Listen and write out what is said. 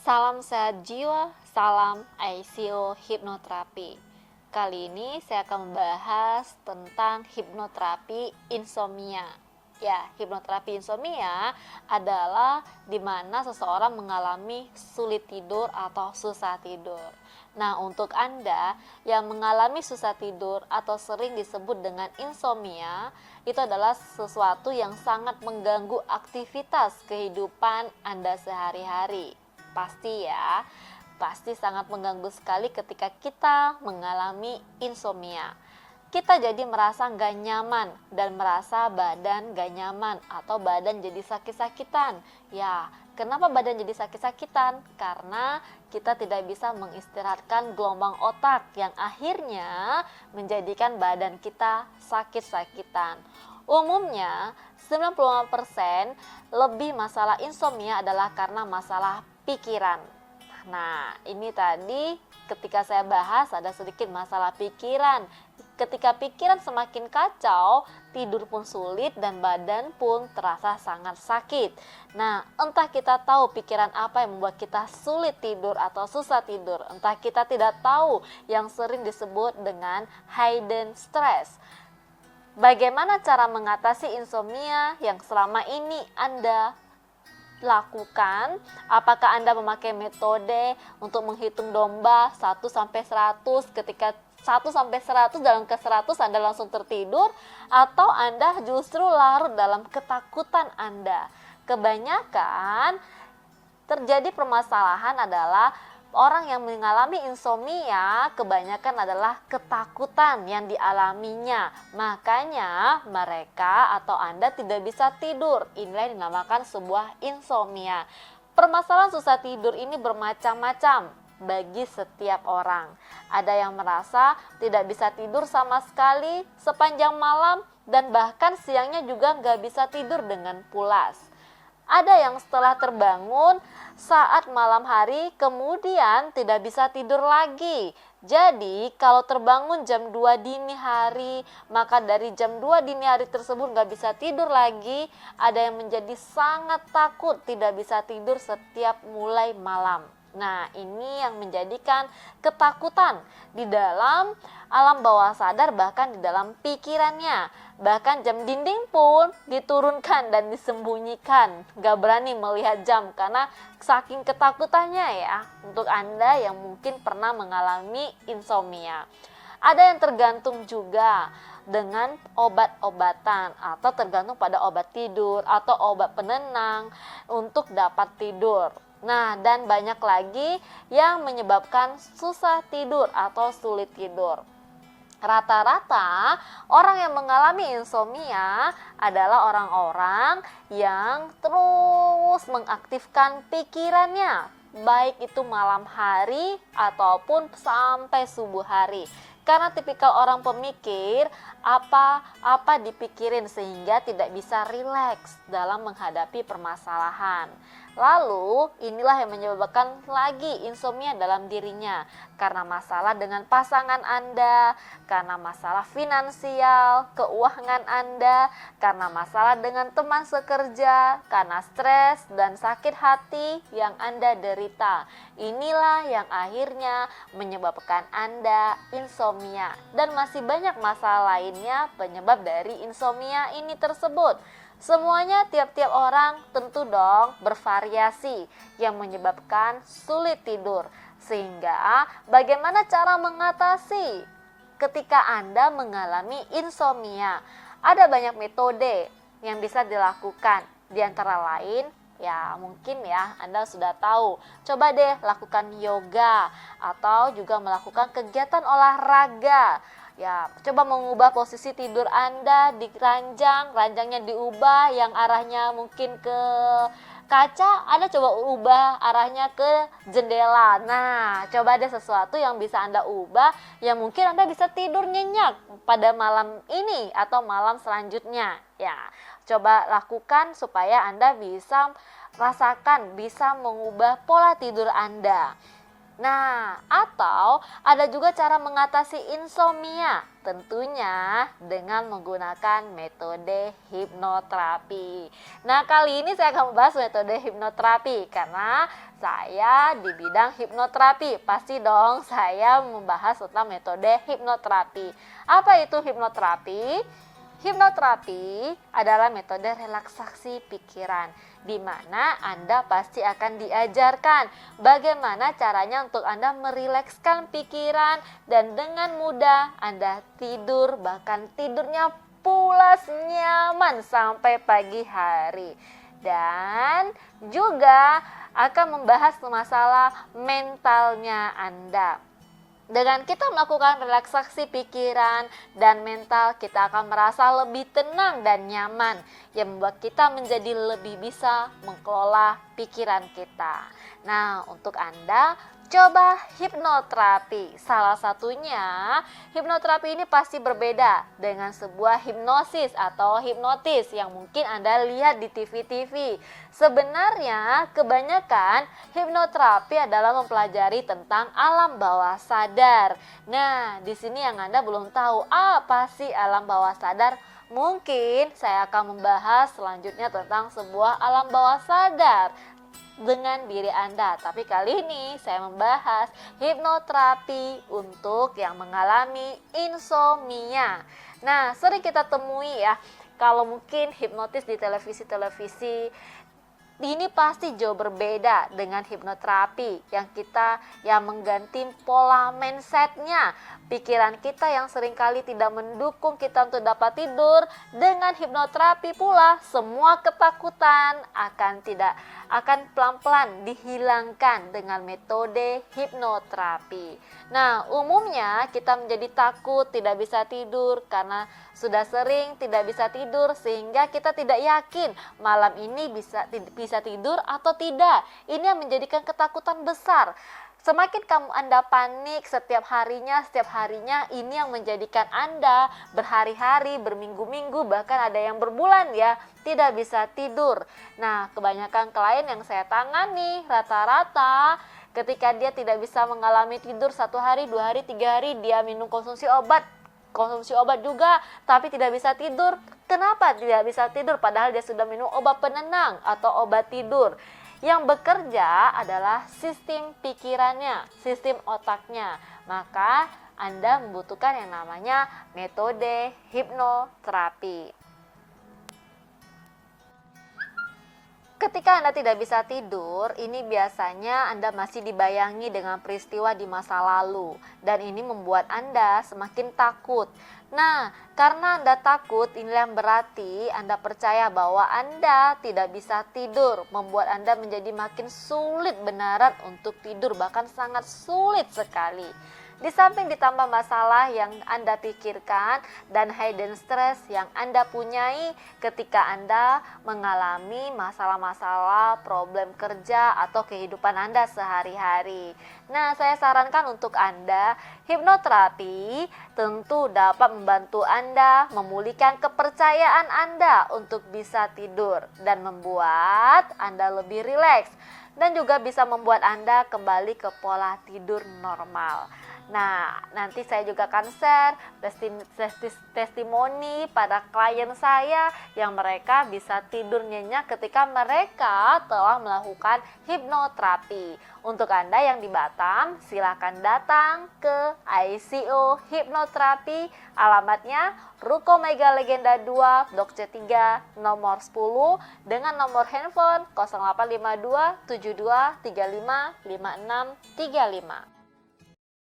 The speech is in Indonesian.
Salam sehat jiwa, salam ICO hipnoterapi. Kali ini saya akan membahas tentang hipnoterapi insomnia. Ya, hipnoterapi insomnia adalah di mana seseorang mengalami sulit tidur atau susah tidur. Nah, untuk Anda yang mengalami susah tidur atau sering disebut dengan insomnia, itu adalah sesuatu yang sangat mengganggu aktivitas kehidupan Anda sehari-hari. Pasti sangat mengganggu sekali ketika kita mengalami insomnia. Kita jadi merasa gak nyaman dan merasa badan gak nyaman atau badan jadi sakit-sakitan. Ya, kenapa badan jadi sakit-sakitan? Karena kita tidak bisa mengistirahatkan gelombang otak yang akhirnya menjadikan badan kita sakit-sakitan. Umumnya 95% lebih masalah insomnia adalah karena masalah pikiran. Nah, ini tadi ketika saya bahas ada sedikit masalah pikiran. Ketika pikiran semakin kacau, tidur pun sulit dan badan pun terasa sangat sakit. Nah, entah kita tahu pikiran apa yang membuat kita sulit tidur atau susah tidur. Entah kita tidak tahu yang sering disebut dengan hidden stress. Bagaimana cara mengatasi insomnia yang selama ini Anda lakukan? Apakah Anda memakai metode untuk menghitung domba 1-100, ketika 1-100 dalam ke 100 Anda langsung tertidur, atau Anda justru larut dalam ketakutan Anda? Kebanyakan terjadi permasalahan adalah orang yang mengalami insomnia kebanyakan adalah ketakutan yang dialaminya. Makanya mereka atau Anda tidak bisa tidur. Inilah yang dinamakan sebuah insomnia. Permasalahan susah tidur ini bermacam-macam bagi setiap orang. Ada yang merasa tidak bisa tidur sama sekali sepanjang malam dan bahkan siangnya juga nggak bisa tidur dengan pulas. Ada yang setelah terbangun saat malam hari kemudian tidak bisa tidur lagi. Jadi kalau terbangun jam 2 dini hari, maka dari jam 2 dini hari tersebut nggak bisa tidur lagi. Ada yang menjadi sangat takut tidak bisa tidur setiap mulai malam. Nah, ini yang menjadikan ketakutan di dalam alam bawah sadar, bahkan di dalam pikirannya. Bahkan jam dinding pun diturunkan dan disembunyikan. Gak berani melihat jam karena saking ketakutannya ya. Untuk Anda yang mungkin pernah mengalami insomnia. Ada yang tergantung juga dengan obat-obatan atau tergantung pada obat tidur atau obat penenang untuk dapat tidur. Nah, dan banyak lagi yang menyebabkan susah tidur atau sulit tidur. Rata-rata orang yang mengalami insomnia adalah orang-orang yang terus mengaktifkan pikirannya, baik itu malam hari ataupun sampai subuh hari. Karena tipikal orang pemikir, apa dipikirin sehingga tidak bisa rileks dalam menghadapi permasalahan. Lalu inilah yang menyebabkan lagi insomnia dalam dirinya, karena masalah dengan pasangan Anda, karena masalah finansial, keuangan Anda, karena masalah dengan teman sekerja, karena stres dan sakit hati yang Anda derita. Inilah yang akhirnya menyebabkan Anda insomnia, dan masih banyak masalah lainnya penyebab dari insomnia ini tersebut. Semuanya tiap-tiap orang tentu dong bervariasi yang menyebabkan sulit tidur. Sehingga bagaimana cara mengatasi ketika Anda mengalami insomnia? Ada banyak metode yang bisa dilakukan. Di antara lain, ya mungkin ya Anda sudah tahu, coba deh lakukan yoga atau juga melakukan kegiatan olahraga. Ya, coba mengubah posisi tidur Anda di ranjangnya diubah yang arahnya mungkin ke kaca, Anda coba ubah arahnya ke jendela. Nah, coba deh sesuatu yang bisa Anda ubah, yang mungkin Anda bisa tidur nyenyak pada malam ini atau malam selanjutnya. Ya, coba lakukan supaya Anda bisa rasakan, bisa mengubah pola tidur Anda. Nah, atau ada juga cara mengatasi insomnia, tentunya dengan menggunakan metode hipnoterapi. Nah, kali ini saya akan membahas metode hipnoterapi karena saya di bidang hipnoterapi. Pasti dong saya membahas tentang metode hipnoterapi. Apa itu hipnoterapi? Hipnoterapi adalah metode relaksasi pikiran, di mana Anda pasti akan diajarkan bagaimana caranya untuk Anda merilekskan pikiran dan dengan mudah Anda tidur, bahkan tidurnya pulas nyaman sampai pagi hari. Dan juga akan membahas masalah mentalnya Anda. Dengan kita melakukan relaksasi pikiran dan mental, kita akan merasa lebih tenang dan nyaman yang membuat kita menjadi lebih bisa mengelola pikiran kita. Nah, untuk Anda, coba hipnoterapi. Salah satunya, hipnoterapi ini pasti berbeda dengan sebuah hipnosis atau hipnotis yang mungkin Anda lihat di TV-TV. Sebenarnya, kebanyakan hipnoterapi adalah mempelajari tentang alam bawah sadar. Nah, di sini yang Anda belum tahu apa sih alam bawah sadar? Mungkin saya akan membahas selanjutnya tentang sebuah alam bawah sadar dengan diri Anda. Tapi kali ini saya membahas hipnoterapi untuk yang mengalami insomnia. Nah, sering kita temui ya, kalau mungkin hipnotis di televisi-televisi, ini pasti jauh berbeda dengan hipnoterapi yang mengganti pola mindsetnya. Pikiran kita yang seringkali tidak mendukung kita untuk dapat tidur. Dengan hipnoterapi pula, semua ketakutan akan pelan-pelan dihilangkan dengan metode hipnoterapi. Nah, umumnya kita menjadi takut tidak bisa tidur karena sudah sering tidak bisa tidur sehingga kita tidak yakin malam ini bisa tidur atau tidak. Ini yang menjadikan ketakutan besar. Semakin Anda panik setiap harinya, ini yang menjadikan Anda berhari-hari, berminggu-minggu, bahkan ada yang berbulan ya, tidak bisa tidur. Nah, kebanyakan klien yang saya tangani rata-rata ketika dia tidak bisa mengalami tidur 1 hari, 2 hari, 3 hari, dia minum konsumsi obat juga, tapi tidak bisa tidur. Kenapa tidak bisa tidur? Padahal dia sudah minum obat penenang atau obat tidur. Yang bekerja adalah sistem pikirannya, sistem otaknya. Maka Anda membutuhkan yang namanya metode hipnoterapi. Ketika Anda tidak bisa tidur, ini biasanya Anda masih dibayangi dengan peristiwa di masa lalu. Dan ini membuat Anda semakin takut. Nah, karena Anda takut, inilah yang berarti Anda percaya bahwa Anda tidak bisa tidur. Membuat Anda menjadi makin sulit benaran untuk tidur, bahkan sangat sulit sekali. Di samping ditambah masalah yang Anda pikirkan dan hidden stress yang Anda punyai ketika Anda mengalami masalah-masalah problem kerja atau kehidupan Anda sehari-hari. Nah, saya sarankan untuk Anda, hipnoterapi tentu dapat membantu Anda memulihkan kepercayaan Anda untuk bisa tidur dan membuat Anda lebih rileks dan juga bisa membuat Anda kembali ke pola tidur normal. Nah, nanti saya juga akan share testimoni pada klien saya yang mereka bisa tidur nyenyak ketika mereka telah melakukan hipnoterapi. Untuk Anda yang di Batam, silakan datang ke ICO Hipnoterapi. Alamatnya Ruko Mega Legenda 2, Blok C3, nomor 10 dengan nomor handphone 0852 72 35 56 35.